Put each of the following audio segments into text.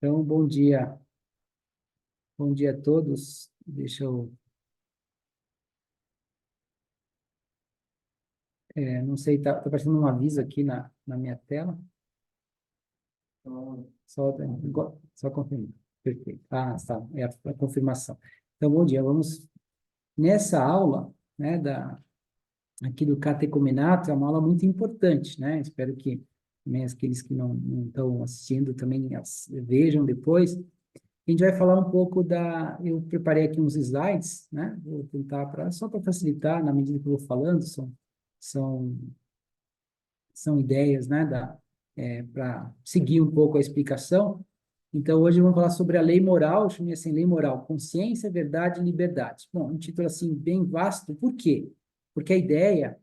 Então, bom dia a todos. Deixa eu, não sei, tá aparecendo um aviso aqui na minha tela. Só, só confirmar. Perfeito. Ah, tá, é a confirmação. Então, bom dia. Vamos, nessa aula, né, aqui do catecumenato, é uma aula muito importante, né? Espero que também aqueles que não estão assistindo também vejam depois. A gente vai falar um pouco eu preparei aqui uns slides, né? Vou tentar só para facilitar na medida que eu vou falando, são, são ideias, né? Para seguir um pouco a explicação. Então, hoje vamos falar sobre a lei moral, eu chamei assim, lei moral, consciência, verdade e liberdade. Bom, um título assim bem vasto, por quê? Porque a ideia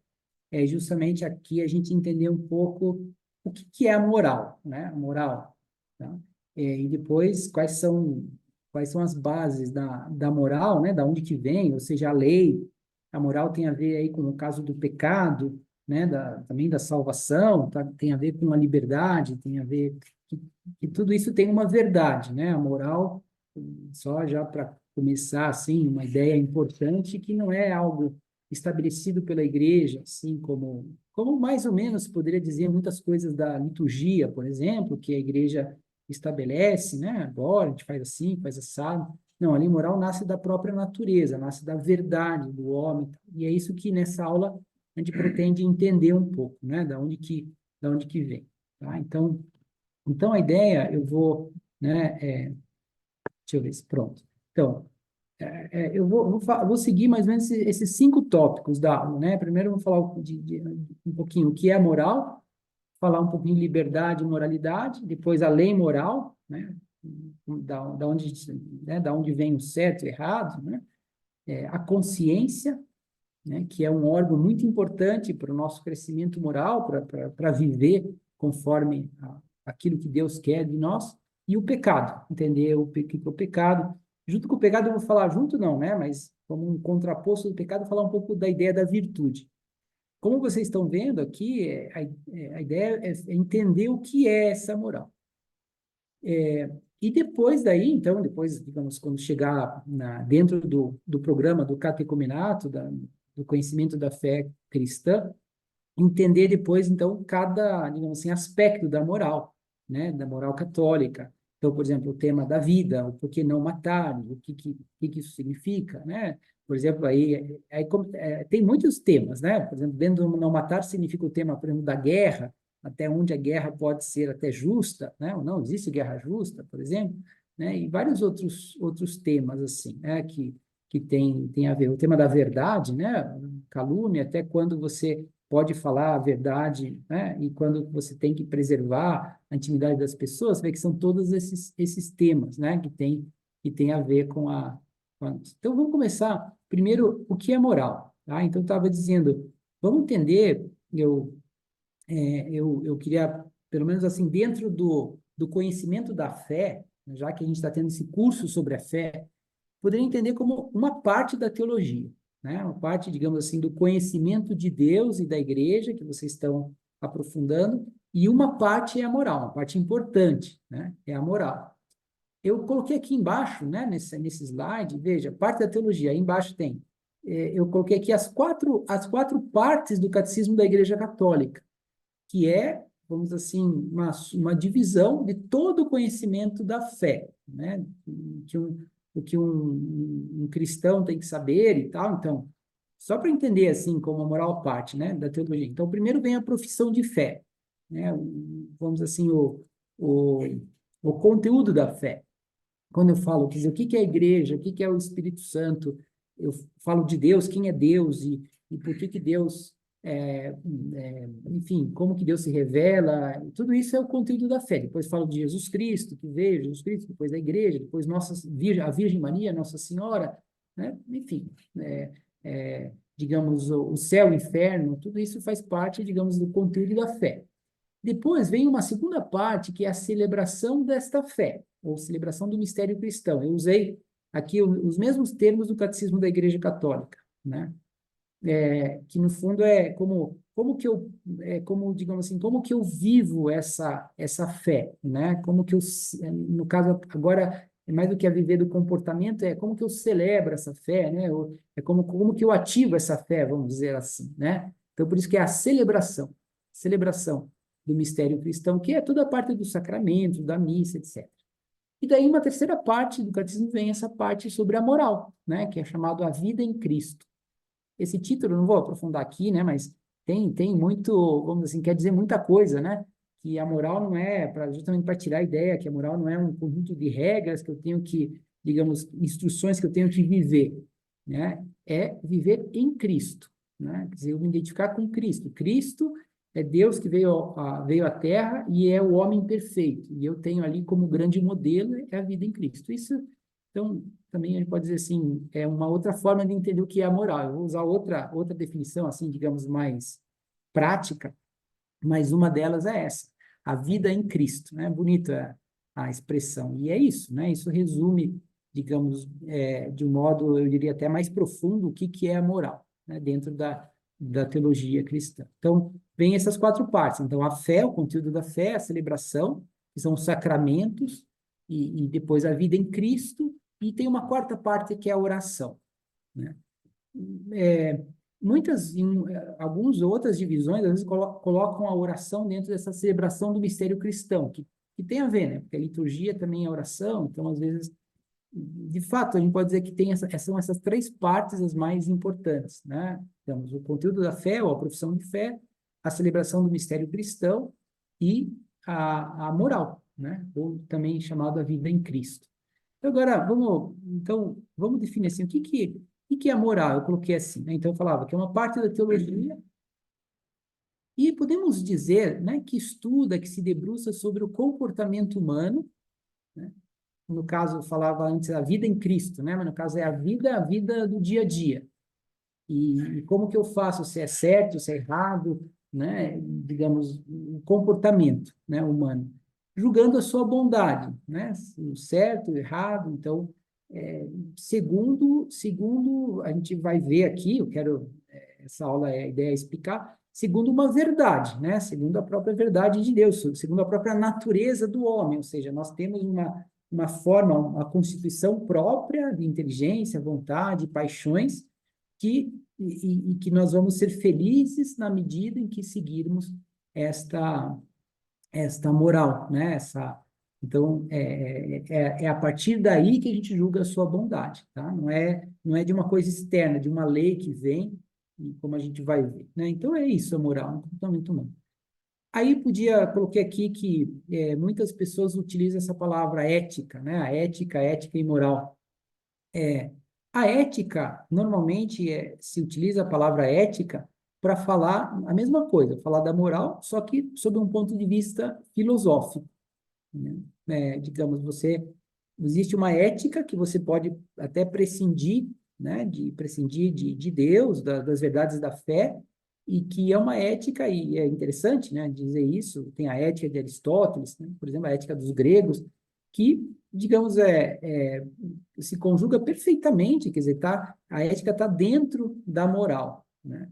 é justamente aqui a gente entender um pouco o que é a moral, né? A moral, tá? E depois quais são as bases da moral, né? Da onde que vem, ou seja, a lei, a moral tem a ver aí com o caso do pecado, né? Também da salvação, tá? Tem a ver com a liberdade, tem a ver que, que tudo isso tem uma verdade, né? A moral, só já para começar assim, uma ideia importante que não é algo estabelecido pela igreja, assim como mais ou menos poderia dizer muitas coisas da liturgia, por exemplo, que a igreja estabelece, né? Agora a gente faz assim, faz assado. Não, a lei moral nasce da própria natureza, nasce da verdade do homem, e é isso que nessa aula a gente pretende entender um pouco, né? Da onde que vem, tá? Então a ideia, eu vou, né? Deixa eu ver se pronto. Então, eu vou seguir mais ou menos esses 5 tópicos da aula, né? Primeiro eu vou falar um pouquinho o que é moral, falar um pouquinho de liberdade e moralidade, depois a lei moral, né? Da onde vem o certo e errado, né? A consciência, né? Que é um órgão muito importante para o nosso crescimento moral, para viver conforme aquilo que Deus quer de nós, e o pecado, entender que é o pecado. Junto com o pecado, eu vou falar junto não, né? Mas como um contraposto do pecado, falar um pouco da ideia da virtude. Como vocês estão vendo aqui, a ideia é entender o que é essa moral. E depois daí, então, depois, digamos, quando chegar dentro do programa do catecumenato, do conhecimento da fé cristã, entender depois, então, cada, digamos assim, aspecto da moral, né, da moral católica. Então, por exemplo, o tema da vida, o porquê não matar, o que isso significa, né? Por exemplo, tem muitos temas, né? Por exemplo, dentro do não matar significa o tema, por exemplo, da guerra, até onde a guerra pode ser até justa, né? Ou não existe guerra justa, por exemplo, né? E vários outros temas, assim, né? Que tem a ver. O tema da verdade, né? Calúnia, até quando você pode falar a verdade, né? E quando você tem que preservar a intimidade das pessoas, vê que são todos esses temas, né? Que tem a ver Então, vamos começar. Primeiro, o que é moral? Tá? Então, eu estava dizendo, vamos entender, eu queria, pelo menos assim, dentro do conhecimento da fé, já que a gente está tendo esse curso sobre a fé, poderia entender como uma parte da teologia, né? Uma parte, digamos assim, do conhecimento de Deus e da igreja que vocês estão aprofundando, e uma parte é a moral, uma parte importante, né? É a moral. Eu coloquei aqui embaixo, né, nesse slide, veja, parte da teologia, aí embaixo tem, eu coloquei aqui as quatro partes do catecismo da Igreja Católica, que é, vamos dizer assim, uma divisão de todo o conhecimento da fé, né? O que um cristão tem que saber e tal. Então, só para entender, assim, como a moral parte, né, da teologia. Então, primeiro vem a profissão de fé, né? Vamos dizer assim, o, o conteúdo da fé. Quando eu falo, quer dizer, o que é a igreja, o que é o Espírito Santo, eu falo de Deus, quem é Deus e por que Deus, enfim, como que Deus se revela, tudo isso é o conteúdo da fé. Depois falo de Jesus Cristo, que veio, Jesus Cristo, depois da igreja, depois a Virgem Maria, Nossa Senhora, né? Enfim, digamos, o céu, o inferno, tudo isso faz parte, digamos, do conteúdo da fé. Depois vem uma segunda parte, que é a celebração desta fé, ou celebração do mistério cristão. Eu usei aqui os mesmos termos do Catecismo da Igreja Católica, né? que no fundo é como que eu, como, digamos assim, como que eu vivo essa fé, né? Como que eu, no caso agora, é mais do que a viver do comportamento, é como que eu celebro essa fé, né? É como que eu ativo essa fé, vamos dizer assim, né? Então, por isso que é a celebração do mistério cristão, que é toda a parte do sacramento, da missa, etc. E daí, uma terceira parte do catecismo vem essa parte sobre a moral, né? Que é chamado a vida em Cristo. Esse título, não vou aprofundar aqui, né, mas tem muito, vamos dizer assim, quer dizer muita coisa, né? Que a moral não é para justamente para tirar a ideia que a moral não é um conjunto de regras que eu tenho que, digamos, instruções que eu tenho que viver, né? É viver em Cristo, né? Quer dizer, eu me identificar com Cristo. Cristo é Deus que veio à Terra e é o homem perfeito. E eu tenho ali como grande modelo é a vida em Cristo. Isso, então, também a gente pode dizer assim, é uma outra forma de entender o que é a moral. Eu vou usar outra definição, assim, digamos, mais prática, mas uma delas é essa, a vida em Cristo, né? Bonita a expressão. E é isso, né? Isso resume, digamos, de um modo, eu diria até mais profundo, o que é a moral, né? Dentro da teologia cristã. Então, vem essas quatro partes. Então, a fé, o conteúdo da fé, a celebração, que são os sacramentos, e depois a vida em Cristo, e tem uma quarta parte que é a oração, né? É, algumas outras divisões, às vezes, colocam a oração dentro dessa celebração do mistério cristão, que tem a ver, né? Porque a liturgia também é oração, então, às vezes, de fato, a gente pode dizer que são essas três partes as mais importantes, né? Temos o conteúdo da fé, ou a profissão de fé, a celebração do mistério cristão e a moral, né? Ou também chamado a vida em Cristo. Então, agora, vamos definir assim, o que é a moral? Eu coloquei assim, né? Então, eu falava que é uma parte da teologia e podemos dizer, né, que estuda, que se debruça sobre o comportamento humano, né? No caso, eu falava antes a vida em Cristo, né? Mas no caso é a vida do dia a dia. E como que eu faço, se é certo, se é errado, né? Digamos, o comportamento, né, humano, julgando a sua bondade, né? O certo, o errado. Então, segundo a gente vai ver aqui, essa aula, a ideia é explicar, segundo uma verdade, né? Segundo a própria verdade de Deus, segundo a própria natureza do homem, ou seja, nós temos uma forma, uma constituição própria de inteligência, vontade, paixões, e que nós vamos ser felizes na medida em que seguirmos esta, esta moral, né? Então, é a partir daí que a gente julga a sua bondade, tá? Não é de uma coisa externa, de uma lei que vem, e como a gente vai ver, né? Então, é isso a moral, um comportamento humano. Aí coloquei aqui que muitas pessoas utilizam essa palavra ética, né? A ética e moral. A ética, normalmente, se utiliza a palavra ética para falar a mesma coisa, falar da moral, só que sob um ponto de vista filosófico, né? Digamos, existe uma ética que você pode até prescindir, né? De prescindir de Deus, das verdades da fé, e que é uma ética, e é interessante, né, dizer isso, tem a ética de Aristóteles, né? Por exemplo, a ética dos gregos, que, digamos, se conjuga perfeitamente, quer dizer, a ética está dentro da moral, né?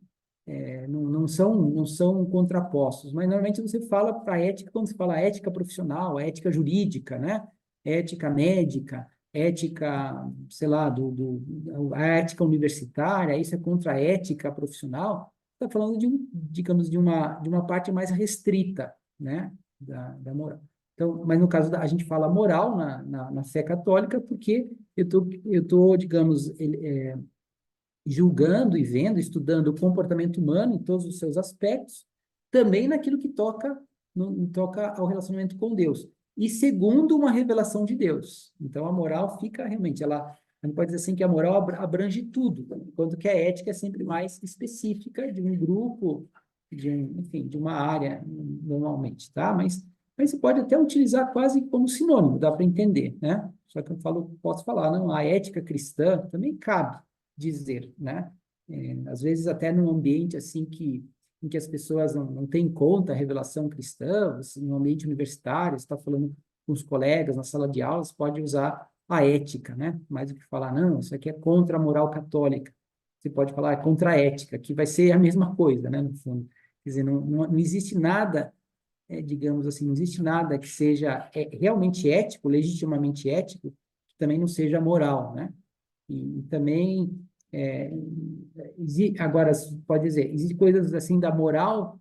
Não são contrapostos, mas normalmente você fala para a ética, quando você fala ética profissional, ética jurídica, né? Ética médica, ética, sei lá, a ética universitária, isso é contra a ética profissional, está falando digamos, de uma parte mais restrita, né? Da moral. Então, mas no caso a gente fala moral na fé católica, porque eu tô, digamos, julgando e vendo, estudando o comportamento humano em todos os seus aspectos, também naquilo que toca ao relacionamento com Deus. E segundo uma revelação de Deus. Então, a moral fica realmente, a gente pode dizer assim que a moral abrange tudo, enquanto que a ética é sempre mais específica de um grupo, enfim, de uma área, normalmente, tá? Mas você pode até utilizar quase como sinônimo, dá para entender, né? Só que posso falar, não, a ética cristã também cabe dizer, né? Às vezes até num ambiente assim em que as pessoas não têm em conta a revelação cristã, assim, no ambiente universitário, você está falando com os colegas na sala de aula, você pode usar a ética, né? Mais do que falar, não, isso aqui é contra a moral católica. você pode falar contra a ética, que vai ser a mesma coisa, né, no fundo. Quer dizer, não existe nada, digamos assim, não existe nada que seja realmente ético, legitimamente ético, que também não seja moral, né? E também, agora, pode dizer, existem coisas assim da moral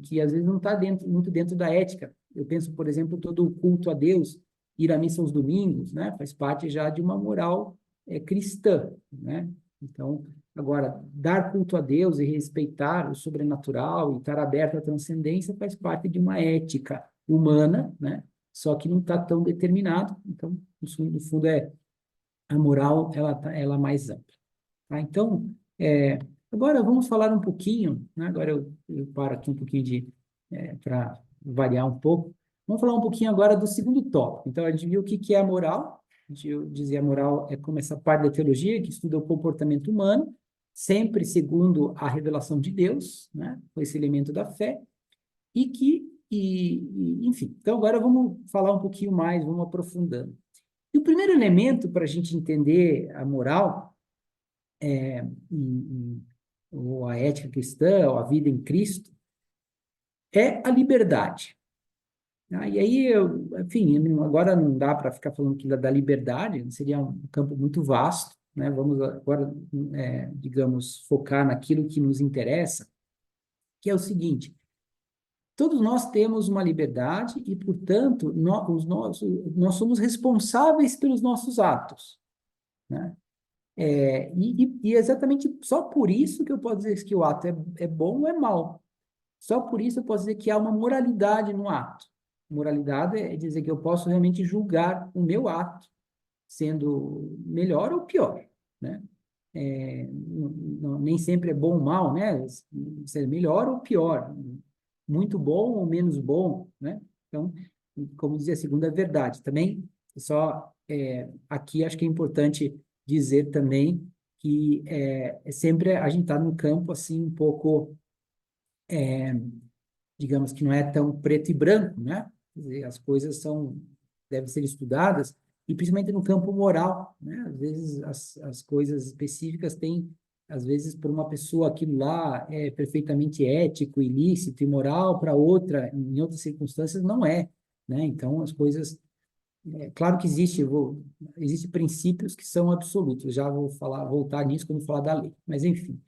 que às vezes não está muito dentro da ética. Eu penso, por exemplo, todo o culto a Deus, ir à missa aos domingos, né? Faz parte já de uma moral cristã, né? Então, agora, dar culto a Deus e respeitar o sobrenatural e estar aberto à transcendência faz parte de uma ética humana, né? Só que não está tão determinado. Então, no fundo, a moral ela é mais ampla. Tá? Então, agora vamos falar um pouquinho, né? Agora eu paro aqui um pouquinho para variar um pouco. Vamos falar um pouquinho agora do segundo tópico. Então, a gente viu o que é a moral. A gente dizia a moral é como essa parte da teologia que estuda o comportamento humano, sempre segundo a revelação de Deus, né? Com esse elemento da fé, enfim. Então, agora vamos falar um pouquinho mais, vamos aprofundando. E o primeiro elemento para a gente entender a moral, ou a ética cristã, ou a vida em Cristo, é a liberdade. E aí, enfim, agora não dá para ficar falando que da liberdade, seria um campo muito vasto, né? Vamos agora, digamos, focar naquilo que nos interessa, que é o seguinte: todos nós temos uma liberdade e, portanto, nós somos responsáveis pelos nossos atos, né? E exatamente só por isso que eu posso dizer que o ato é bom ou é mau. Só por isso eu posso dizer que há uma moralidade no ato. Moralidade é dizer que eu posso realmente julgar o meu ato, sendo melhor ou pior, né? Nem sempre é bom ou mal, né? Ser melhor ou pior, muito bom ou menos bom, né? Então, como dizia a segunda verdade, também só aqui acho que é importante dizer também que sempre a gente está num campo assim um pouco, digamos que não é tão preto e branco, né? Quer dizer, as coisas devem ser estudadas, e principalmente no campo moral, né? Às vezes as coisas específicas têm, às vezes, para uma pessoa aquilo lá é perfeitamente ético, ilícito e moral, para outra, em outras circunstâncias, não é, né? Então, as coisas... claro que existe princípios que são absolutos, já vou voltar nisso quando falar da lei, mas enfim.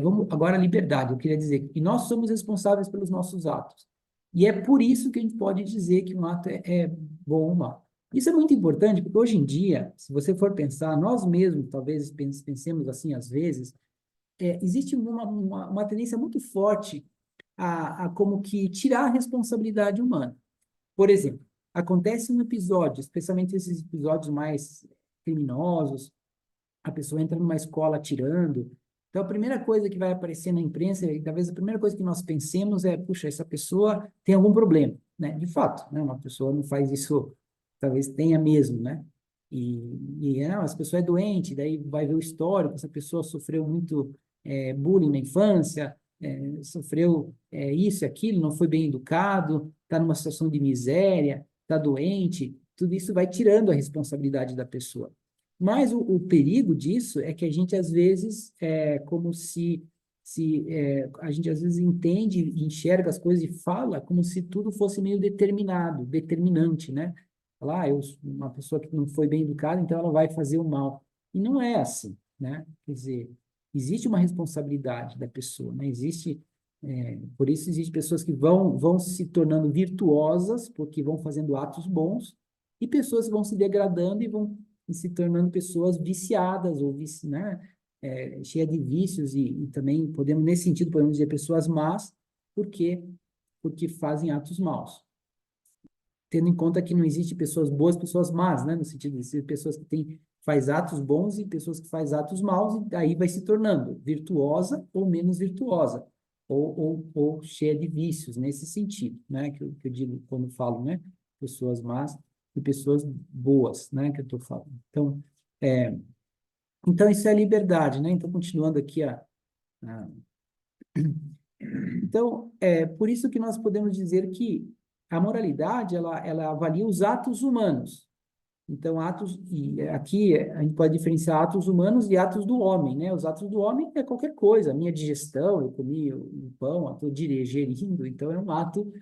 Vamos agora a liberdade. Eu queria dizer que nós somos responsáveis pelos nossos atos. E é por isso que a gente pode dizer que um ato é bom ou mau. Isso é muito importante, porque hoje em dia, se você for pensar, nós mesmos talvez pensemos assim às vezes, existe uma tendência muito forte a como que tirar a responsabilidade humana. Por exemplo, acontece um episódio, especialmente esses episódios mais criminosos, a pessoa entra numa escola atirando. Então, a primeira coisa que vai aparecer na imprensa, e talvez a primeira coisa que nós pensemos é, puxa, essa pessoa tem algum problema, né? De fato, né? Uma pessoa não faz isso, talvez tenha mesmo, né? Não, essa pessoa é doente, daí vai ver o histórico, essa pessoa sofreu muito bullying na infância, sofreu isso e aquilo, não foi bem educado, está numa situação de miséria, está doente, tudo isso vai tirando a responsabilidade da pessoa. Mas o perigo disso é que a gente, às vezes, como se a gente, às vezes, entende, enxerga as coisas e fala como se tudo fosse meio determinante, né? Falar, uma pessoa que não foi bem educada, então ela vai fazer o mal. E não é assim, né? Quer dizer, existe uma responsabilidade da pessoa, né? Por isso existem pessoas que vão se tornando virtuosas, porque vão fazendo atos bons, e pessoas que vão se degradando e vão se tornando pessoas viciadas ou né? Cheias de vícios e também nesse sentido, podemos dizer pessoas más, porque fazem atos maus. Tendo em conta que não existe pessoas boas, pessoas más, né? No sentido de ser pessoas que faz atos bons e pessoas que faz atos maus, e daí vai se tornando virtuosa ou menos virtuosa, ou cheia de vícios, nesse sentido, né? Que eu digo quando falo, né? Pessoas más e pessoas boas, né? Que eu estou falando. Então, isso é a liberdade, né? Então, continuando aqui a... Então, por isso que nós podemos dizer que a moralidade, ela avalia os atos humanos, Então, e aqui a gente pode diferenciar atos humanos e atos do homem, né? Os atos do homem é qualquer coisa, a minha digestão, eu comi um pão, estou digerindo, então é um ato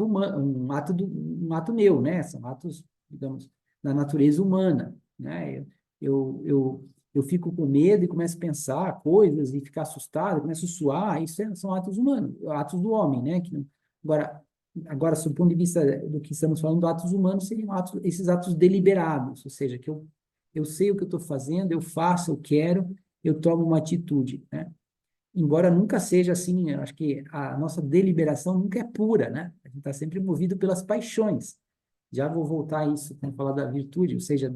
humano, um ato meu, né? São atos, digamos, da natureza humana, né? Eu fico com medo e começo a pensar coisas e ficar assustado, começo a suar, são atos humanos, atos do homem, né? Agora, Agora, sob o ponto de vista do que estamos falando, atos humanos seriam esses atos deliberados, ou seja, que eu sei o que eu estou fazendo, eu faço, eu quero, eu tomo uma atitude, né? Embora nunca seja assim, eu acho que a nossa deliberação nunca é pura, né? A gente está sempre movido pelas paixões. Já vou voltar a isso quando falar da virtude, ou seja,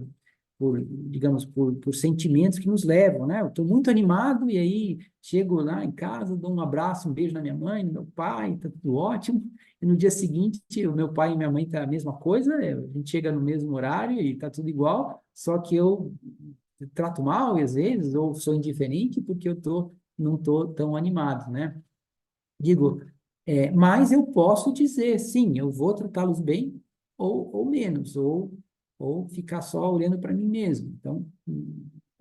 digamos, por sentimentos que nos levam, né? Eu estou muito animado e aí chego lá em casa, dou um abraço, um beijo na minha mãe, no meu pai, tá tudo ótimo. E no dia seguinte, o meu pai e minha mãe tá a mesma coisa, a gente chega no mesmo horário e tá tudo igual, só que eu trato mal às vezes, ou sou indiferente porque não tô tão animado, né? Digo, mas eu posso dizer, sim, eu vou tratá-los bem ou menos, ou ficar só olhando para mim mesmo. Então,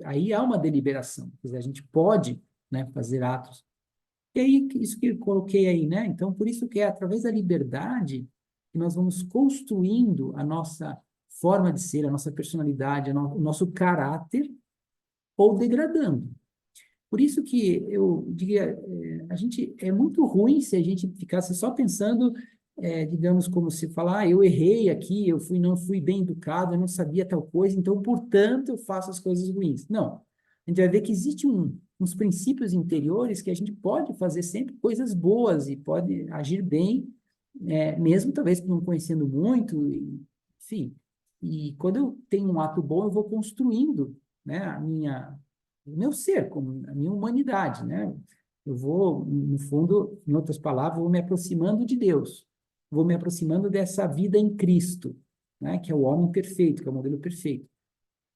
aí há uma deliberação. Quer dizer, a gente pode, né, fazer atos. E aí, isso que eu coloquei aí, né? Então, por isso que é através da liberdade que nós vamos construindo a nossa forma de ser, a nossa personalidade, o nosso caráter, ou degradando. Por isso que eu diria, a gente é muito ruim se a gente ficasse só pensando, digamos, como se falar, eu errei aqui, não fui bem educado, eu não sabia tal coisa, então, portanto, eu faço as coisas ruins. Não. A gente vai ver que existe uns princípios interiores que a gente pode fazer sempre coisas boas e pode agir bem, mesmo talvez não conhecendo muito, enfim. E quando eu tenho um ato bom, eu vou construindo, né, o meu ser, como a minha humanidade, né? Eu vou, no fundo, em outras palavras, vou me aproximando de Deus, vou me aproximando dessa vida em Cristo, né? Que é o homem perfeito, que é o modelo perfeito.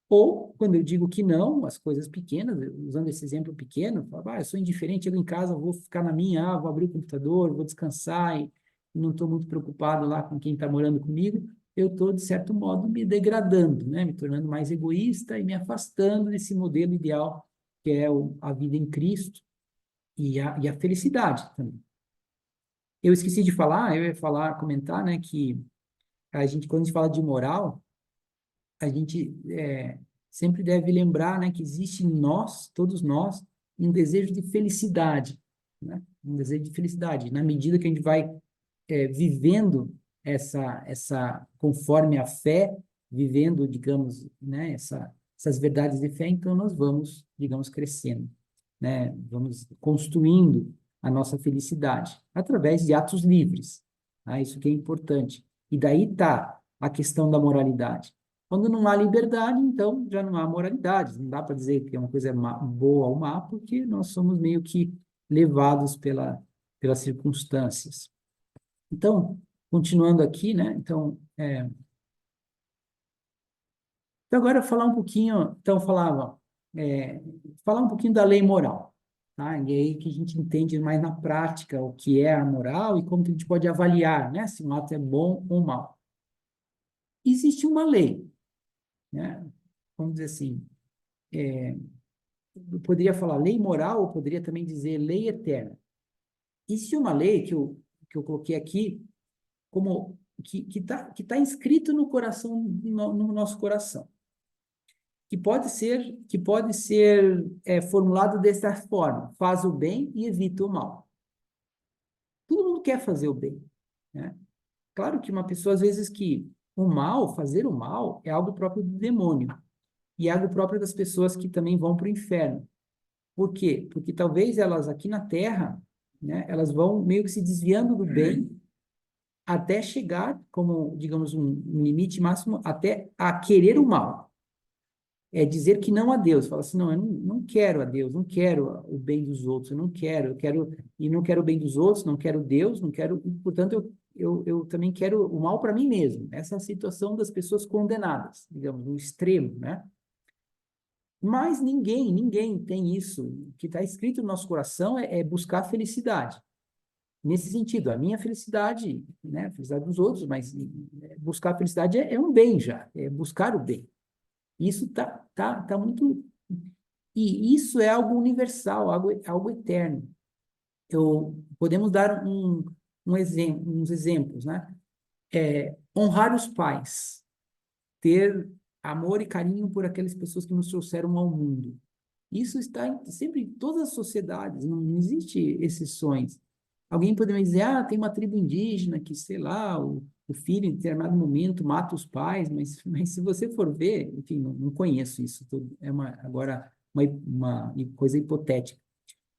Ou, quando eu digo que não, as coisas pequenas, usando esse exemplo pequeno, eu falo, eu sou indiferente, chego em casa, vou ficar na minha, vou abrir o computador, vou descansar e não estou muito preocupado lá com quem está morando comigo, eu estou, de certo modo, me degradando, né? Me tornando mais egoísta e me afastando desse modelo ideal que é a vida em Cristo e a felicidade também. Eu esqueci de falar, eu ia falar, comentar, né, que quando a gente fala de moral, a gente sempre deve lembrar, né, que existe em nós, todos nós, um desejo de felicidade, né? Um desejo de felicidade. Na medida que a gente vai vivendo conforme a fé, vivendo, digamos, né, essas verdades de fé, então nós vamos, digamos, crescendo, né? Vamos construindo a nossa felicidade através de atos livres, tá? Isso que é importante. E daí está a questão da moralidade. Quando não há liberdade, então já não há moralidade. Não dá para dizer que é uma coisa boa ou má, porque nós somos meio que levados pelas circunstâncias. Então, continuando aqui, né? Então agora falar um pouquinho, então falava, falar um pouquinho da lei moral, tá? E aí que a gente entende mais na prática o que é a moral e como que a gente pode avaliar, né? Se um ato é bom ou mal. Existe uma lei, né? Vamos dizer assim, eu poderia falar lei moral, ou poderia também dizer lei eterna. Existe uma lei que eu coloquei aqui como que tá inscrito no coração, no nosso coração, que pode ser formulado dessa forma: faz o bem e evita o mal. Todo mundo quer fazer o bem, né? Claro que uma pessoa, às vezes, que fazer o mal, é algo próprio do demônio e é algo próprio das pessoas que também vão para o inferno. Por quê? Porque talvez elas aqui na Terra, né, elas vão meio que se desviando do bem até chegar, como, digamos, um limite máximo, até a querer o mal. É dizer que não a Deus. Fala assim, não, eu não quero a Deus, não quero o bem dos outros, e não quero o bem dos outros, não quero Deus, não quero, e, portanto, eu também quero o mal para mim mesmo. Essa é a situação das pessoas condenadas, digamos, no extremo, né? Mas ninguém tem isso. O que está escrito no nosso coração é buscar a felicidade. nesse sentido, a minha felicidade, né, a felicidade dos outros, mas buscar a felicidade é um bem já, é buscar o bem. Isso tá muito... E isso é algo universal, algo eterno. Podemos dar uns exemplos, né? Honrar os pais, ter amor e carinho por aquelas pessoas que nos trouxeram ao mundo. Isso está sempre em todas as sociedades, não existe exceções. Alguém poderia dizer, tem uma tribo indígena que, sei lá, o filho em determinado momento mata os pais, mas se você for ver, enfim, não conheço isso tudo, agora uma coisa hipotética.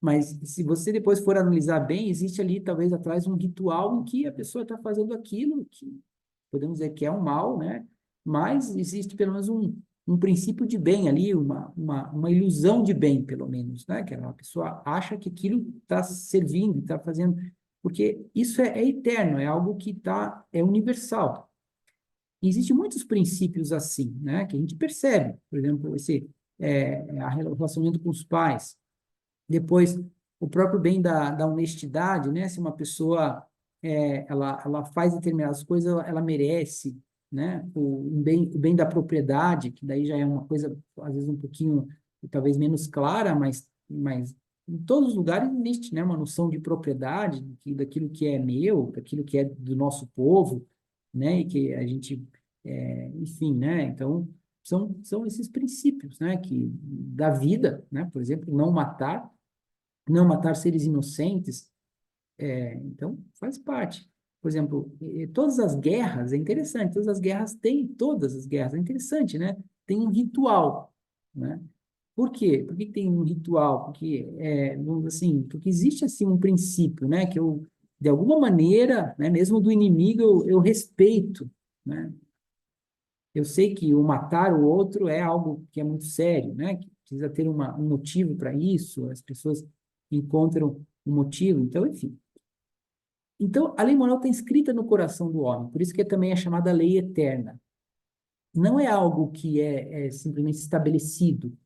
Mas se você depois for analisar bem, existe ali talvez atrás um ritual em que a pessoa está fazendo aquilo que podemos dizer que é um mal, né? Mas existe pelo menos um princípio de bem ali, uma ilusão de bem, pelo menos, né? Que a pessoa acha que aquilo está servindo, está fazendo, porque isso é eterno, é algo que é universal. E existem muitos princípios assim, né? Que a gente percebe, por exemplo, a relacionamento com os pais, depois, o próprio bem da honestidade, né? Se uma pessoa ela faz determinadas coisas, ela merece, né? O bem da propriedade, que daí já é uma coisa, às vezes, um pouquinho, talvez menos clara, mas em todos os lugares existe, né? Uma noção de propriedade, daquilo que é meu, daquilo que é do nosso povo, né? E que a gente, enfim, né? Então, são esses princípios, né? Que da vida, né? Por exemplo, não matar seres inocentes, então faz parte. Por exemplo, todas as guerras, é interessante, todas as guerras, é interessante, né? Tem um ritual, né? Por quê? Por que tem um ritual? Porque, vamos dizer assim, porque existe assim um princípio, né? Que eu, de alguma maneira, né, mesmo do inimigo, eu respeito, né? Eu sei que o matar o outro é algo que é muito sério, né? Que precisa ter um motivo para isso, as pessoas encontram um motivo, então, enfim. Então, a lei moral está inscrita no coração do homem, por isso que também é chamada lei eterna. Não é algo que é simplesmente estabelecido,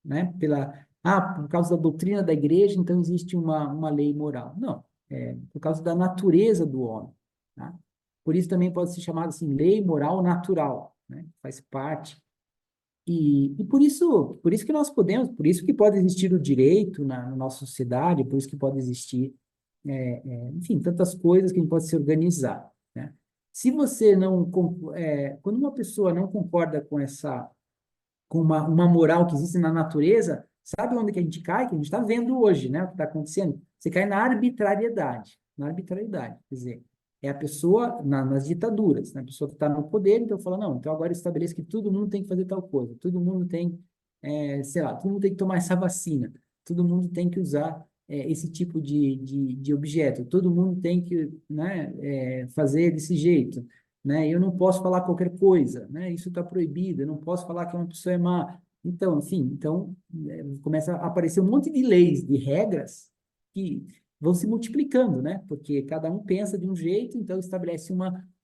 né? Por causa da doutrina da igreja, então existe uma lei moral. Não, por causa da natureza do homem, tá? Por isso também pode ser chamado assim, lei moral natural, né? Faz parte. E por isso que nós podemos, por isso que pode existir o direito na nossa sociedade, por isso que pode existir, enfim, tantas coisas que a gente pode se organizar, né? Se você não, quando uma pessoa não concorda com uma moral que existe na natureza, sabe onde que a gente cai? Que a gente está vendo hoje, né? O que está acontecendo? Você cai na arbitrariedade, quer dizer, é a pessoa nas ditaduras, né? A pessoa que está no poder, então fala, não, então agora estabeleço que todo mundo tem que fazer tal coisa, todo mundo tem, sei lá, todo mundo tem que tomar essa vacina, todo mundo tem que usar esse tipo de objeto, todo mundo tem que, né, fazer desse jeito, né? Eu não posso falar qualquer coisa, né? Isso está proibido, eu não posso falar que uma pessoa é má. Então, enfim, começa a aparecer um monte de leis, de regras que vão se multiplicando, né? Porque cada um pensa de um jeito, então estabelece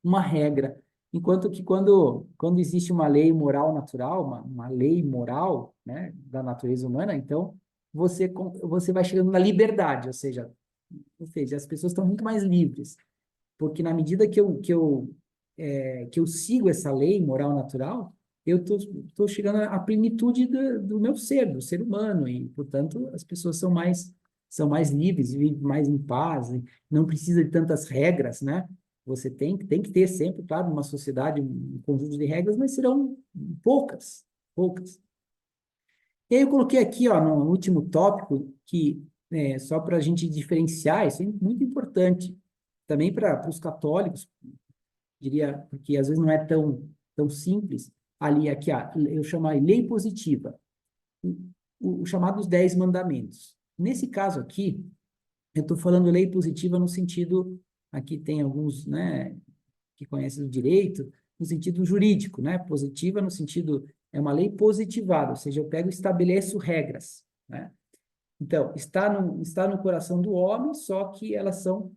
uma regra. Enquanto que quando existe uma lei moral natural, uma lei moral, né, da natureza humana, então você vai chegando na liberdade, ou seja, as pessoas estão muito mais livres, porque na medida que eu sigo essa lei moral natural, eu tô chegando à plenitude do meu ser, do ser humano, e, portanto, as pessoas são mais livres, vivem mais em paz, e não precisa de tantas regras, né? Você tem que ter sempre, claro, uma sociedade, um conjunto de regras, mas serão poucas, poucas. E aí eu coloquei aqui, ó, no último tópico, que só para a gente diferenciar, isso é muito importante, também para os católicos, diria, porque às vezes não é tão simples. Ali, aqui, eu chamo de lei positiva, o chamado os 10 mandamentos. Nesse caso aqui, eu estou falando lei positiva no sentido, aqui tem alguns, né, que conhecem o direito, no sentido jurídico, né? Positiva no sentido, é uma lei positivada, ou seja, eu pego e estabeleço regras, né? Então, está no coração do homem, só que elas são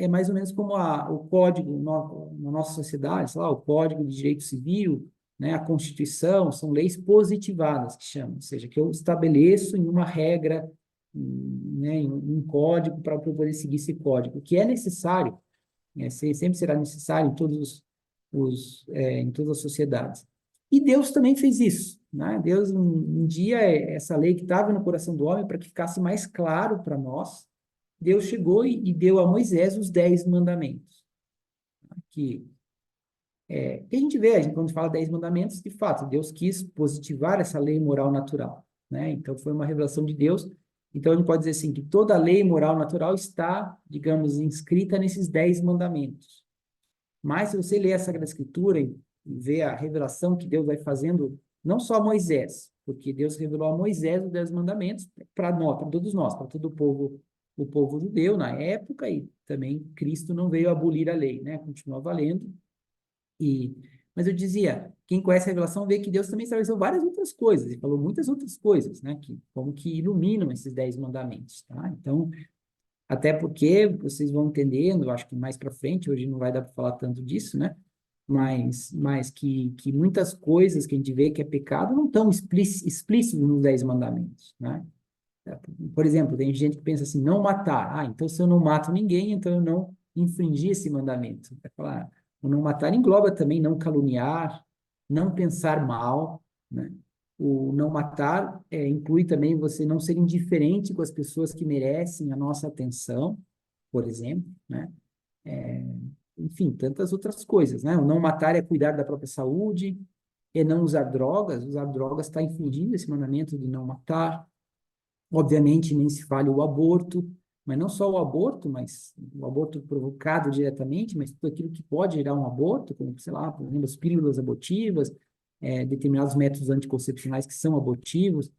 mais ou menos como o código na nossa sociedade, sei lá, o Código de Direito Civil, né, a Constituição, são leis positivadas, que chamam, ou seja, que eu estabeleço em uma regra, né, um código para poder seguir esse código, que é necessário, sempre será necessário em em todas as sociedades. E Deus também fez isso, né? Deus, um dia, essa lei que estava no coração do homem, para que ficasse mais claro para nós, Deus chegou e deu a Moisés os 10 mandamentos, que a gente vê, quando fala 10 mandamentos, de fato, Deus quis positivar essa lei moral natural, né? Então, foi uma revelação de Deus. Então, a gente pode dizer assim, que toda a lei moral natural está, digamos, inscrita nesses 10 mandamentos. Mas, se você ler a Sagrada Escritura e ver a revelação que Deus vai fazendo, não só a Moisés, porque Deus revelou a Moisés os 10 mandamentos para nós, para todos nós, para todo o povo judeu na época, e também Cristo não veio abolir a lei, né? Continua valendo. Mas eu dizia, quem conhece a revelação vê que Deus também estabeleceu várias outras coisas, e falou muitas outras coisas, né, como que iluminam esses 10 mandamentos, tá? Então, até porque vocês vão entendendo, acho que mais para frente, hoje não vai dar para falar tanto disso, né, mas que muitas coisas que a gente vê que é pecado não estão explícitos nos 10 mandamentos, né? Por exemplo, tem gente que pensa assim, não matar. Ah, então se eu não mato ninguém, então eu não infringi esse mandamento. Vai falar, o não matar engloba também não caluniar, não pensar mal, né? O não matar inclui também você não ser indiferente com as pessoas que merecem a nossa atenção, por exemplo, né? Enfim, tantas outras coisas, né? O não matar é cuidar da própria saúde, é não usar drogas. Usar drogas está infringindo esse mandamento de não matar. Obviamente, nem se fala o aborto, mas não só o aborto, mas o aborto provocado diretamente, mas tudo aquilo que pode gerar um aborto, como, sei lá, por exemplo, as pílulas abortivas, determinados métodos anticoncepcionais que são abortivos,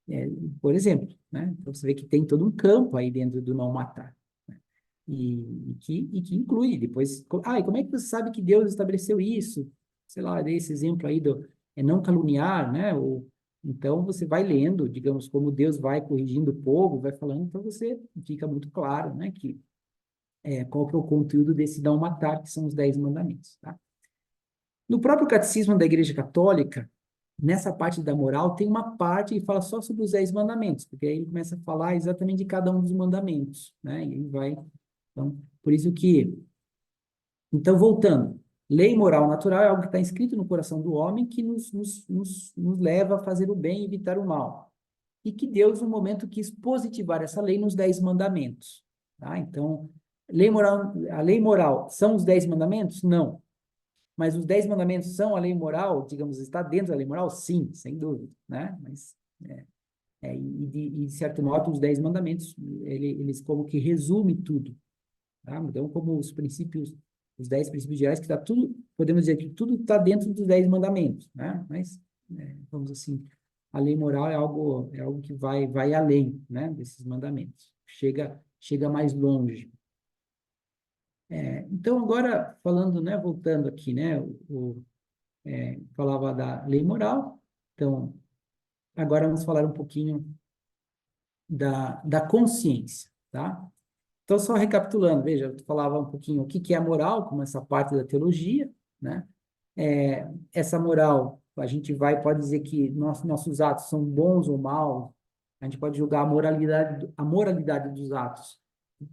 é, por exemplo, né? Então, você vê que tem todo um campo aí dentro do não matar, né? E que inclui depois... Ah, e como é que você sabe que Deus estabeleceu isso? Sei lá, dei esse exemplo aí do não caluniar, né? Então, você vai lendo, digamos, como Deus vai corrigindo o povo, vai falando, então você fica muito claro, né, que qual que é o conteúdo desse não matar, que são os 10 mandamentos, tá? No próprio Catecismo da Igreja Católica, nessa parte da moral, tem uma parte que fala só sobre os 10 mandamentos, porque aí ele começa a falar exatamente de cada um dos mandamentos, né, e ele vai... Então, por isso que... Então, voltando, lei moral natural é algo que está inscrito no coração do homem que nos leva a fazer o bem e evitar o mal. E que Deus, no momento, quis positivar essa lei nos 10 mandamentos. Tá? Então, a lei moral são os 10 mandamentos? Não. Mas os 10 mandamentos são a lei moral? Digamos, está dentro da lei moral? Sim, sem dúvida. Né? Mas, de certo modo, os 10 mandamentos, eles como que resumem tudo. Tá? Então, como os princípios, os 10 princípios gerais, que está tudo, podemos dizer que tudo está dentro dos 10 mandamentos, né? Mas, vamos assim, a lei moral é algo que vai além, né, desses mandamentos. Chega mais longe. Então, agora, falando, né, voltando aqui, né, falava da lei moral, então, agora vamos falar um pouquinho da consciência, tá? Então, só recapitulando, veja, eu falava um pouquinho o que é a moral, como essa parte da teologia, né? Essa moral, a gente pode dizer que nossos atos são bons ou maus, a gente pode julgar a moralidade dos atos,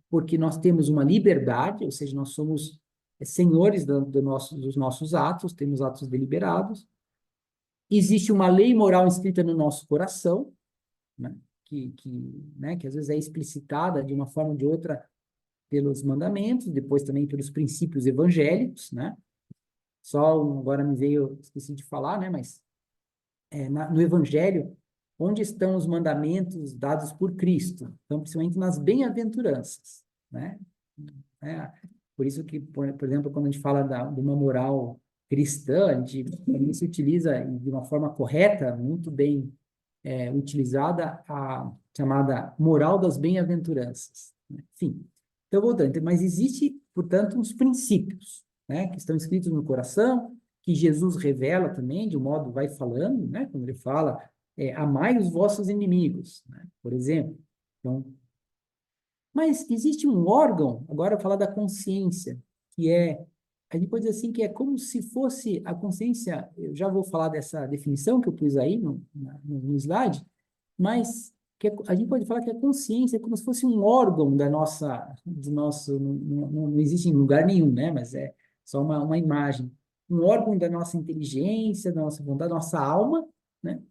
porque nós temos uma liberdade, ou seja, nós somos senhores dos nossos atos, temos atos deliberados. Existe uma lei moral inscrita no nosso coração, né? Que às vezes é explicitada de uma forma ou de outra pelos mandamentos, depois também pelos princípios evangélicos, né? Agora me veio, esqueci de falar, né? Mas no Evangelho, onde estão os mandamentos dados por Cristo? Então, principalmente nas bem-aventuranças, né? Por isso que, por exemplo, quando a gente fala de uma moral cristã, a gente se utiliza de uma forma correta, muito bem utilizada, a chamada moral das bem-aventuranças, né? Enfim, então, voltando, mas existe, portanto, uns princípios, né, que estão escritos no coração, que Jesus revela também, de um modo vai falando, né, quando ele fala, amai os vossos inimigos, né, por exemplo. Então, mas existe um órgão, agora eu vou falar da consciência, que a gente pode dizer assim, que é como se fosse a consciência, eu já vou falar dessa definição que eu pus aí no slide, mas a gente pode falar que a consciência é como se fosse um órgão da nossa, do nosso, não existe em lugar nenhum, né? Mas é só uma imagem. Um órgão da nossa inteligência, da nossa vontade, da nossa alma, né?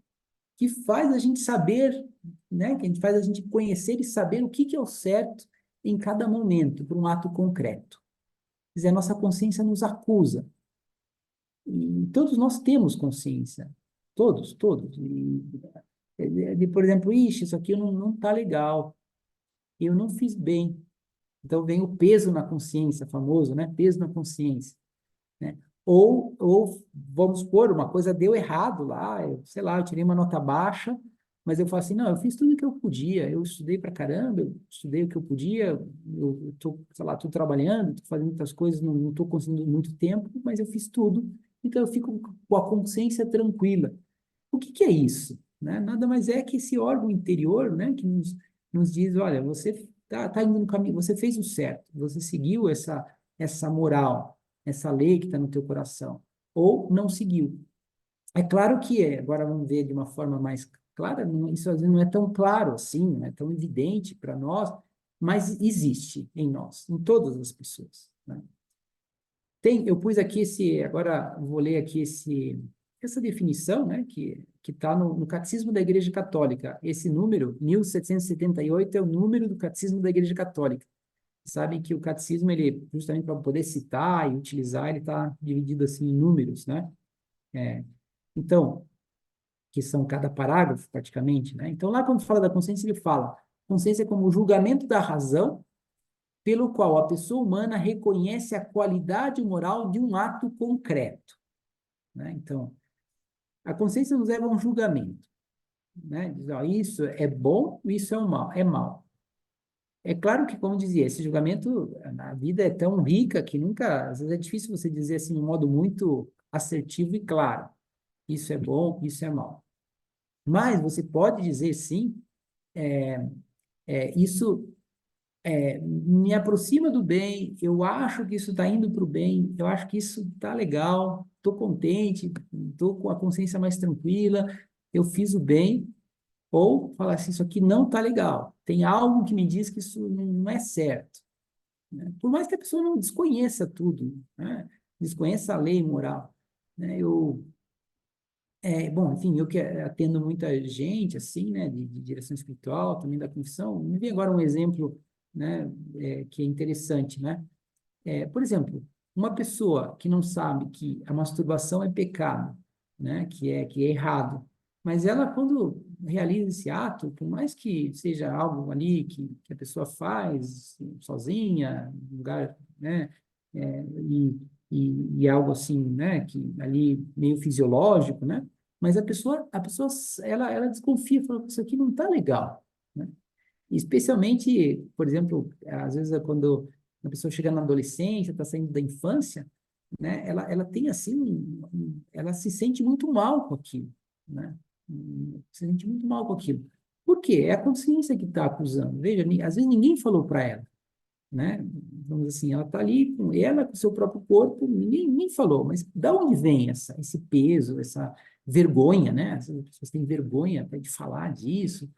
Que faz a gente saber, né? Que a gente faz a gente conhecer e saber o que é o certo em cada momento, por um ato concreto. Quer dizer, a nossa consciência nos acusa. E todos nós temos consciência. Todos, todos. Por exemplo, ixi, isso aqui não tá legal. Eu não fiz bem. Então vem o peso na consciência, famoso, né? Peso na consciência, né? Ou vamos supor, uma coisa deu errado lá, sei lá, eu tirei uma nota baixa, mas eu falo assim, não, eu fiz tudo o que eu podia, eu estudei pra caramba, eu estudei o que eu podia, eu tô, sei lá, tô trabalhando, tô fazendo muitas coisas, não tô conseguindo muito tempo, mas eu fiz tudo, então eu fico com a consciência tranquila. O que é isso? Né? Nada mais é que esse órgão interior, né, que nos diz, olha, você tá indo no caminho, você fez o certo, você seguiu essa moral, essa lei que está no teu coração, ou não seguiu. É claro que é, agora vamos ver de uma forma mais clara, isso às vezes não é tão claro assim, não é tão evidente para nós, mas existe em nós, em todas as pessoas, né? Eu pus aqui agora vou ler aqui essa definição, né, que está no Catecismo da Igreja Católica. Esse número, 1778, é o número do Catecismo da Igreja Católica. Sabem que o catecismo, ele, justamente para poder citar e utilizar, ele está dividido assim em números, né? Então, que são cada parágrafo, praticamente, né? Então, lá quando fala da consciência, ele fala: consciência é como o julgamento da razão pelo qual a pessoa humana reconhece a qualidade moral de um ato concreto, né? Então, a consciência nos leva a um julgamento, né? Diz, ó, isso é bom, isso é um mal, é mal. É claro que, como dizia, esse julgamento, na vida é tão rica que nunca, às vezes é difícil você dizer assim de um modo muito assertivo e claro, isso é bom, isso é mal. Mas você pode dizer sim, isso me aproxima do bem, eu acho que isso está indo para o bem, eu acho que isso está legal, estou contente, estou com a consciência mais tranquila, eu fiz o bem, ou falar assim, isso aqui não está legal, tem algo que me diz que isso não é certo, né? Por mais que a pessoa não desconheça tudo, né? Desconheça a lei moral, né? Bom, enfim, eu que atendo muita gente, assim, né, de direção espiritual, também da confissão, me vem agora um exemplo, né, que é interessante, né? Por exemplo, uma pessoa que não sabe que a masturbação é pecado, né, que é errado, mas ela, quando realiza esse ato, por mais que seja algo ali que a pessoa faz sozinha, em lugar, né, e algo assim, né, que ali meio fisiológico, né, mas a pessoa ela desconfia, fala, isso aqui não está legal, né? Especialmente, por exemplo, às vezes é quando a pessoa chega na adolescência, está saindo da infância, né? Ela tem assim, ela se sente muito mal com aquilo, né? Se sente muito mal com aquilo. Por quê? É a consciência que está acusando. Veja, às vezes ninguém falou para ela, né? Vamos dizer assim, ela está ali com ela, com o seu próprio corpo, ninguém falou, mas da onde vem esse peso, essa vergonha, né? As pessoas têm vergonha de falar disso,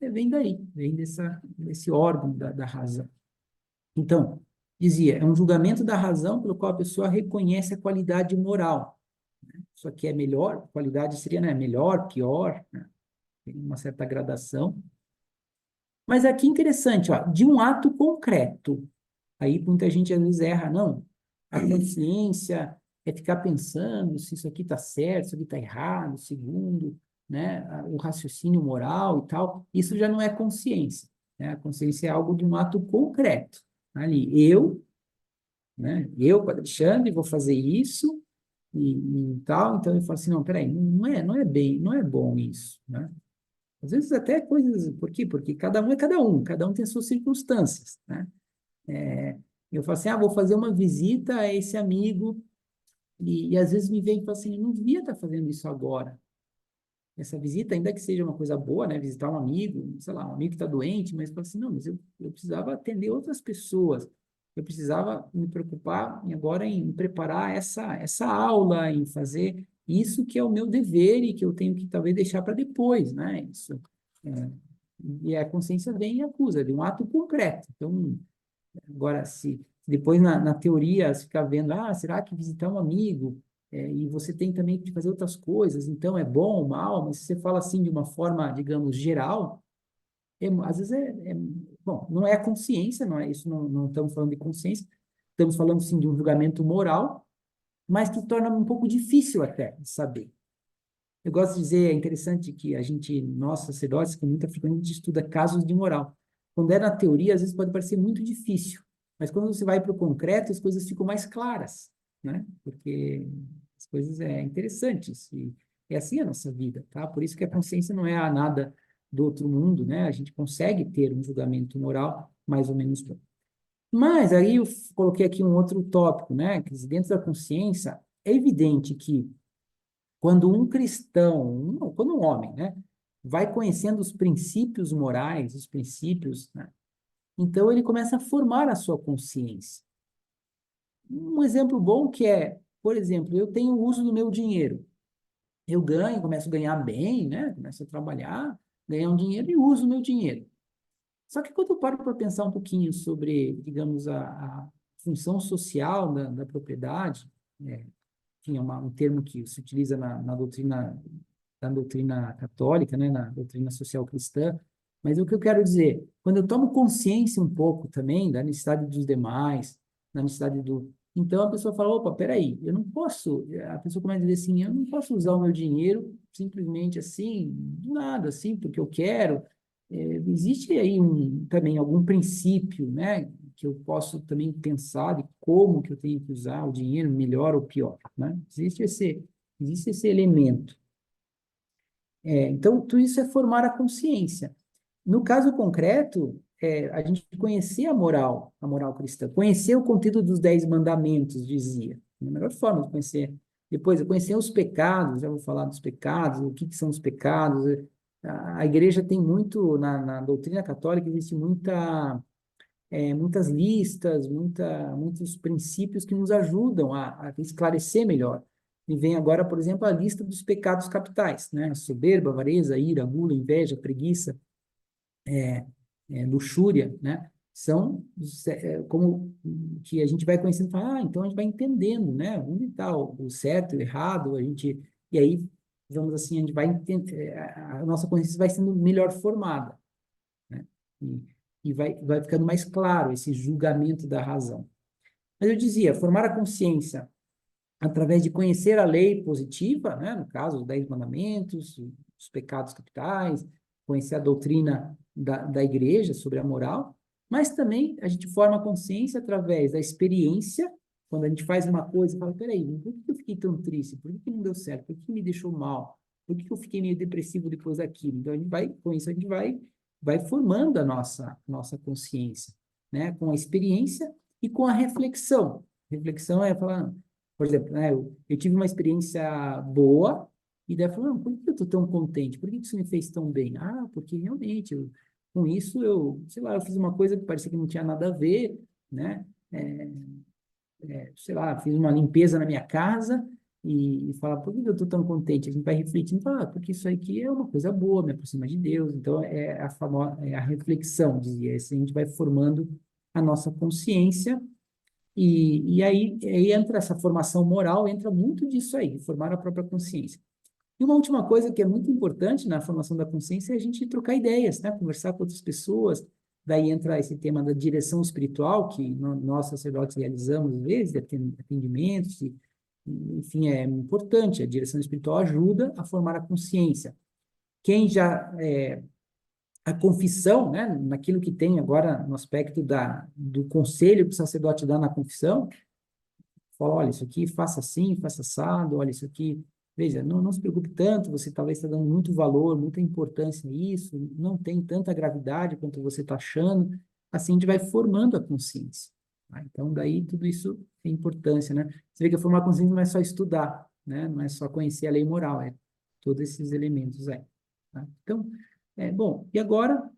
vem daí, vem desse órgão da razão. Então, dizia, é um julgamento da razão pelo qual a pessoa reconhece a qualidade moral. Isso aqui é melhor, qualidade seria, né, melhor, pior, né? Tem uma certa gradação. Mas aqui interessante, ó, de um ato concreto. Aí muita gente às vezes erra, não. A consciência é ficar pensando se isso aqui está certo, se isso aqui está errado, segundo, né, o raciocínio moral e tal. Isso já não é consciência, né? A consciência é algo de um ato concreto. Ali, né, eu, Alexandre, vou fazer isso e tal. Então eu falo assim, não, peraí, não é bem, não é bom isso, né? Às vezes até coisas, por quê? Porque cada um tem as suas circunstâncias, né? Eu falo assim, vou fazer uma visita a esse amigo, e às vezes me vem e fala assim, eu não devia estar fazendo isso agora. Essa visita, ainda que seja uma coisa boa, né? Visitar um amigo, sei lá, um amigo que está doente, mas fala assim, não, mas eu precisava atender outras pessoas. Eu precisava me preocupar agora em preparar essa aula, em fazer isso que é o meu dever e que eu tenho que talvez deixar para depois, né? Isso. E a consciência vem e acusa, de um ato concreto. Então, agora, se depois na teoria se fica vendo, será que visitar um amigo, e você tem também que fazer outras coisas, então é bom ou mal, mas se você fala assim de uma forma, digamos, geral, às vezes bom, não é a consciência, não é isso, não estamos falando de consciência, estamos falando sim de um julgamento moral, mas que torna um pouco difícil até de saber. Eu gosto de dizer, é interessante que nós sacerdotes, com muita frequência, a gente estuda casos de moral. Quando é na teoria, às vezes pode parecer muito difícil, mas quando você vai para o concreto, as coisas ficam mais claras, né? Porque as coisas interessantes e é assim a nossa vida, tá? Por isso que a consciência não é nada do outro mundo, né? A gente consegue ter um julgamento moral mais ou menos bom. Mas aí eu coloquei aqui um outro tópico, né? Que dentro da consciência, é evidente que quando um cristão, quando um homem, né, vai conhecendo os princípios morais, os princípios, né, então ele começa a formar a sua consciência. Um exemplo bom que é, por exemplo, eu tenho o uso do meu dinheiro. Eu ganho, começo a ganhar bem, né, começo a trabalhar, ganhar um dinheiro e uso o meu dinheiro. Só que quando eu paro para pensar um pouquinho sobre, digamos, a função social da propriedade, né, enfim, é um termo que se utiliza na doutrina católica, né, na doutrina social cristã, mas o que eu quero dizer, quando eu tomo consciência um pouco também da necessidade dos demais, da necessidade do... Então a pessoa fala, opa, peraí, eu não posso... A pessoa começa a dizer assim, eu não posso usar o meu dinheiro simplesmente assim, do nada, assim, porque eu quero. Existe aí também algum princípio, né, que eu posso também pensar de como que eu tenho que usar o dinheiro, melhor ou pior, né? Existe esse elemento. Então, tudo isso é formar a consciência. No caso concreto, a gente conhecer a moral cristã, conhecer o conteúdo dos 10 mandamentos, dizia. A melhor forma de conhecer. Depois, conhecer os pecados, já vou falar dos pecados, o que são os pecados. A igreja tem muito, na doutrina católica, existe muitas listas, muitos princípios que nos ajudam a esclarecer melhor. E vem agora, por exemplo, a lista dos pecados capitais, né? Soberba, avareza, ira, gula, inveja, preguiça, luxúria, né? São como que a gente vai conhecendo, fala, então a gente vai entendendo, né? Onde está o certo, o errado, e aí, digamos assim, a gente vai entender, a nossa consciência vai sendo melhor formada, né? E vai ficando mais claro esse julgamento da razão. Mas eu dizia, formar a consciência através de conhecer a lei positiva, né? No caso, os 10 mandamentos, os pecados capitais, conhecer a doutrina da igreja sobre a moral, mas também a gente forma a consciência através da experiência, quando a gente faz uma coisa e fala, peraí, por que eu fiquei tão triste? Por que não deu certo? Por que me deixou mal? Por que eu fiquei meio depressivo depois daquilo? Então, com isso, a gente vai formando a nossa consciência, né? Com a experiência e com a reflexão. Reflexão é falar, por exemplo, né, eu tive uma experiência boa, e daí eu falei, não, por que eu estou tão contente? Por que isso me fez tão bem? Porque realmente, com isso, sei lá, eu fiz uma coisa que parecia que não tinha nada a ver, né? É, sei lá, fiz uma limpeza na minha casa e falar, por que eu estou tão contente? A gente vai refletindo, falar, porque isso aqui é uma coisa boa, me aproxima de Deus. Então, é a reflexão, dizia. Assim, a gente vai formando a nossa consciência e aí entra essa formação moral, entra muito disso aí, formar a própria consciência. E uma última coisa que é muito importante na formação da consciência é a gente trocar ideias, né? Conversar com outras pessoas. Daí entra esse tema da direção espiritual, que nós sacerdotes realizamos às vezes, atendimentos, enfim, é importante. A direção espiritual ajuda a formar a consciência. Quem já a confissão, né, naquilo que tem agora no aspecto do conselho que o sacerdote dá na confissão, fala, olha, isso aqui faça assim, faça assado, olha, isso aqui, veja, não se preocupe tanto, você talvez está dando muito valor, muita importância nisso, não tem tanta gravidade quanto você está achando, assim a gente vai formando a consciência. Tá? Então, daí tudo isso tem importância, né? Você vê que formar a consciência não é só estudar, né? Não é só conhecer a lei moral, é todos esses elementos aí. Tá? Então, bom, e agora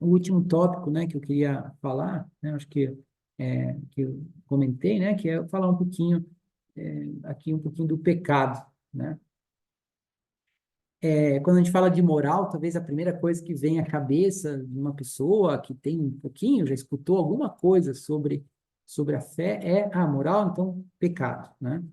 o último tópico, né, que eu queria falar, né, acho que eu comentei, né, que é falar um pouquinho aqui um pouquinho do pecado, né? quando a gente fala de moral, talvez a primeira coisa que vem à cabeça de uma pessoa que tem um pouquinho, já escutou alguma coisa sobre a fé, é a moral, então, pecado, né?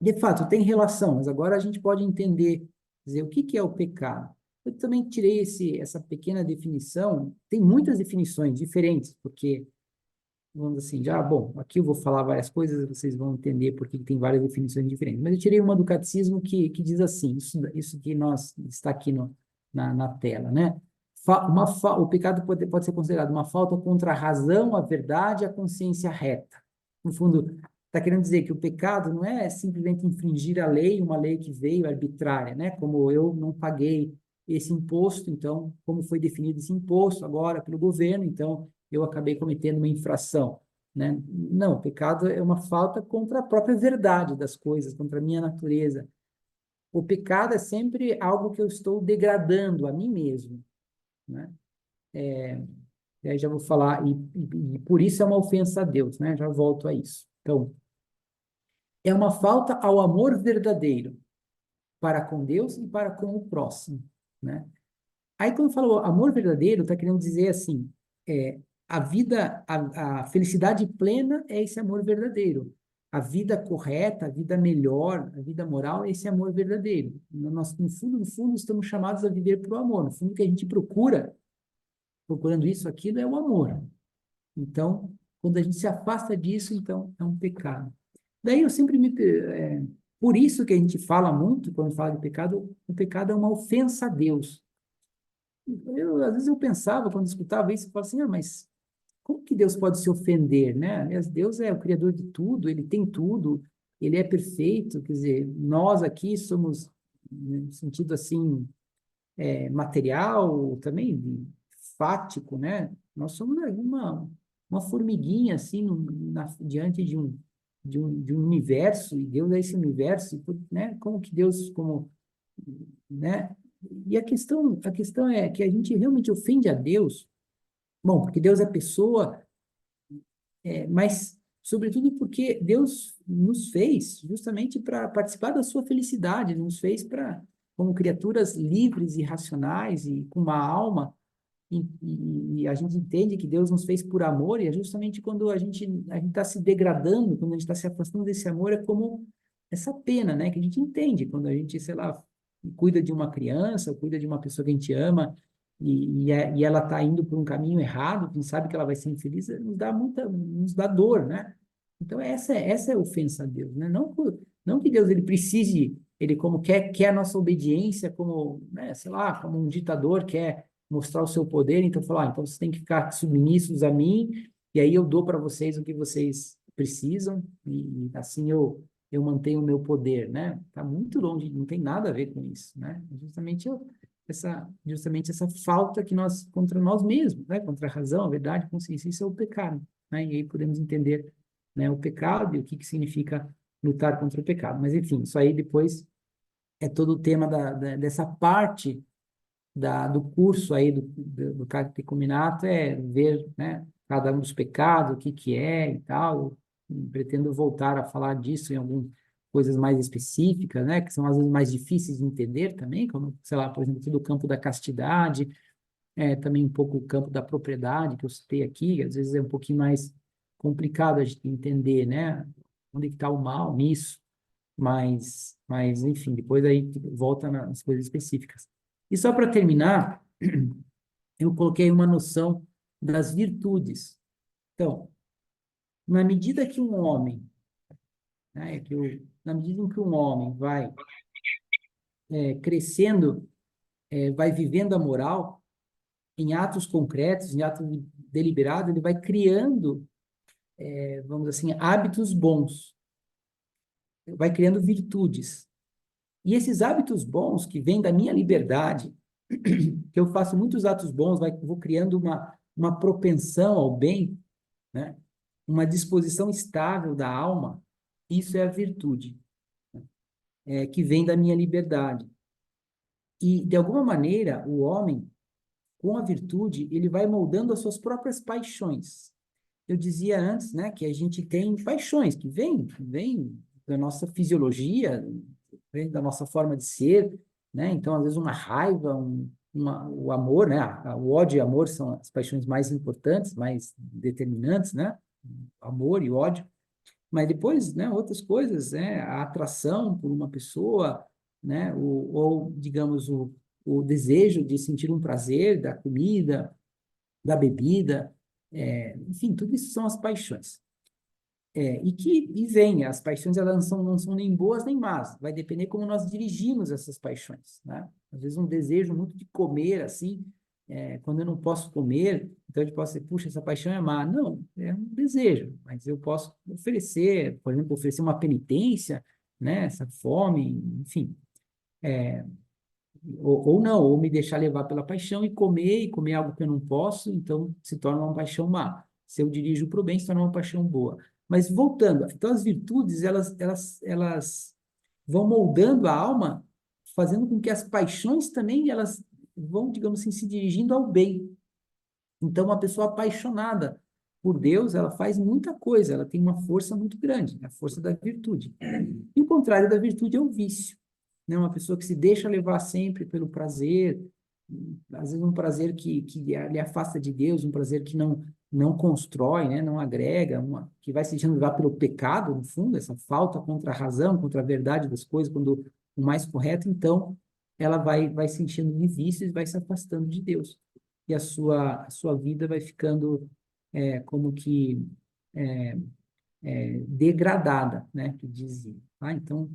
De fato, tem relação, mas agora a gente pode entender, dizer, o que que é o pecado. Eu também tirei essa pequena definição, tem muitas definições diferentes, porque, vamos assim, já, bom, aqui eu vou falar várias coisas, vocês vão entender porque tem várias definições diferentes, mas eu tirei uma do catecismo que diz assim, isso que está aqui na tela, né? O pecado pode ser considerado uma falta contra a razão, a verdade e a consciência reta. No fundo, está querendo dizer que o pecado não é simplesmente infringir a lei, uma lei que veio arbitrária, né? Como eu não paguei esse imposto, então, como foi definido esse imposto agora pelo governo, então eu acabei cometendo uma infração, né? Não, o pecado é uma falta contra a própria verdade das coisas, contra a minha natureza. O pecado é sempre algo que eu estou degradando a mim mesmo, né? E aí já vou falar, e por isso é uma ofensa a Deus, né? Já volto a isso. Então, é uma falta ao amor verdadeiro para com Deus e para com o próximo, né? Aí, quando falou amor verdadeiro, está querendo dizer assim, a vida, a felicidade plena é esse amor verdadeiro. A vida correta, a vida melhor, a vida moral é esse amor verdadeiro. Nós, no fundo, estamos chamados a viver para o amor. No fundo, o que a gente procurando isso, aquilo, é o amor. Então, quando a gente se afasta disso, então é um pecado. Daí eu sempre por isso que a gente fala muito, quando fala de pecado, o pecado é uma ofensa a Deus. Às vezes eu pensava, quando escutava isso, eu falava assim, mas como que Deus pode se ofender, né? Aliás, Deus é o criador de tudo, ele tem tudo, ele é perfeito, quer dizer, nós aqui somos, no sentido assim, material, também fático, né? Nós somos uma formiguinha, assim, diante de um universo, e Deus é esse universo, né? Como que Deus, né? E a questão é que a gente realmente ofende a Deus, bom, porque Deus é pessoa, mas sobretudo porque Deus nos fez justamente para participar da sua felicidade, Ele nos fez como criaturas livres e racionais e com uma alma, e a gente entende que Deus nos fez por amor, e é justamente quando a gente está se degradando, quando a gente está se afastando desse amor, é como essa pena, né? Que a gente entende quando a gente, sei lá, cuida de uma criança, cuida de uma pessoa que a gente ama, e ela está indo por um caminho errado, a gente sabe que ela vai ser infeliz, nos dá dor, né? Então, essa é a ofensa a Deus, né? Não que Deus ele precise, ele como quer a nossa obediência, como, né, sei lá, como um ditador quer mostrar o seu poder, então falar, então vocês têm que ficar submissos a mim, e aí eu dou para vocês o que vocês precisam, e assim eu mantenho o meu poder, né? Está muito longe, não tem nada a ver com isso, né? Justamente essa falta que nós, contra nós mesmos, né? Contra a razão, a verdade, a consciência, isso é o pecado, né? E aí podemos entender, né, o pecado e o que significa lutar contra o pecado. Mas, enfim, isso aí depois é todo o tema dessa parte do curso aí do catecumenato, é ver, né, cada um dos pecados, o que que é e tal. Eu pretendo voltar a falar disso em algumas coisas mais específicas, né, que são às vezes mais difíceis de entender também, como, sei lá, por exemplo, todo o campo da castidade, também um pouco o campo da propriedade, que eu citei aqui, que às vezes é um pouquinho mais complicado a gente entender, né, onde está o mal nisso, mas, enfim, depois aí volta nas coisas específicas. E só para terminar, eu coloquei uma noção das virtudes. Então, na medida que um homem, né, na medida em que um homem vai crescendo, vai vivendo a moral, em atos concretos, em atos deliberados, ele vai criando, vamos dizer assim, hábitos bons, vai criando virtudes. E esses hábitos bons que vêm da minha liberdade, que eu faço muitos atos bons, vou criando uma propensão ao bem, né? Uma disposição estável da alma, isso é a virtude, que vem da minha liberdade. E, de alguma maneira, o homem, com a virtude, ele vai moldando as suas próprias paixões. Eu dizia antes, né, que a gente tem paixões que vêm da nossa fisiologia, vem da nossa forma de ser, né? Então, às vezes, uma raiva, o amor, né? O ódio e amor são as paixões mais importantes, mais determinantes, né? Amor e ódio. Mas depois, né, outras coisas, né? A atração por uma pessoa, né? Ou, digamos, o desejo de sentir um prazer da comida, da bebida, enfim, tudo isso são as paixões. E vem, as paixões elas não são nem boas nem más, vai depender como nós dirigimos essas paixões, né? Às vezes um desejo muito de comer, assim, quando eu não posso comer, então eu posso dizer, puxa, essa paixão é má. Não, é um desejo, mas eu posso oferecer, por exemplo, oferecer uma penitência, né? Essa fome, enfim, ou não, ou me deixar levar pela paixão e comer algo que eu não posso, então se torna uma paixão má. Se eu dirijo para o bem, se torna uma paixão boa. Mas voltando, então as virtudes, elas vão moldando a alma, fazendo com que as paixões também, elas vão, digamos assim, se dirigindo ao bem. Então, uma pessoa apaixonada por Deus, ela faz muita coisa, ela tem uma força muito grande, a força da virtude. E o contrário da virtude é o vício, né? Uma pessoa que se deixa levar sempre pelo prazer, às vezes um prazer que lhe afasta de Deus, um prazer que não constrói, né? Não agrega, que vai se deixando levar pelo pecado, no fundo, essa falta contra a razão, contra a verdade das coisas, quando o mais correto, então ela vai se enchendo de vícios e vai se afastando de Deus. E a sua vida vai ficando como que é, degradada, né? Que dizia. Tá? Então,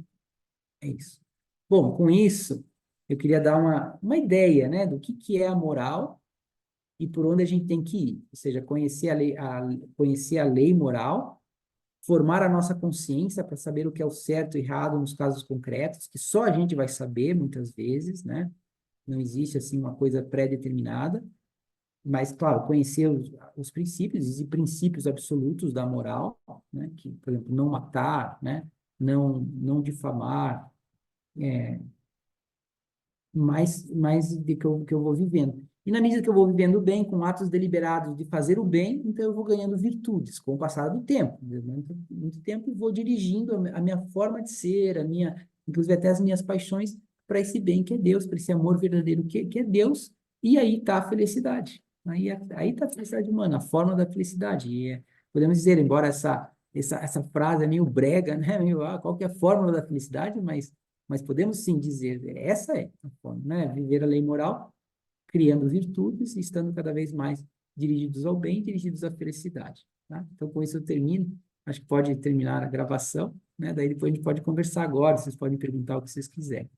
é isso. Bom, com isso, eu queria dar uma ideia, né, do que é a moral e por onde a gente tem que ir. Ou seja, conhecer a lei moral, formar a nossa consciência para saber o que é o certo e errado nos casos concretos, que só a gente vai saber muitas vezes, né? Não existe, assim, uma coisa pré-determinada. Mas, claro, conhecer os princípios e princípios absolutos da moral, né? Que, por exemplo, não matar, né? Não difamar, mais de que eu vou vivendo. E na medida que eu vou vivendo bem, com atos deliberados de fazer o bem, então eu vou ganhando virtudes com o passar do tempo. Muito tempo e vou dirigindo a minha forma de ser, inclusive até as minhas paixões para esse bem que é Deus, para esse amor verdadeiro que é Deus, e aí está a felicidade. Aí está a felicidade humana, a forma da felicidade. Podemos dizer, embora essa frase é meio brega, né? Qual que é a fórmula da felicidade, mas podemos sim dizer, essa é a forma, né? Viver a lei moral, criando virtudes e estando cada vez mais dirigidos ao bem, dirigidos à felicidade, tá? Então, com isso eu termino. Acho que pode terminar a gravação, né? Daí depois a gente pode conversar agora, vocês podem perguntar o que vocês quiserem.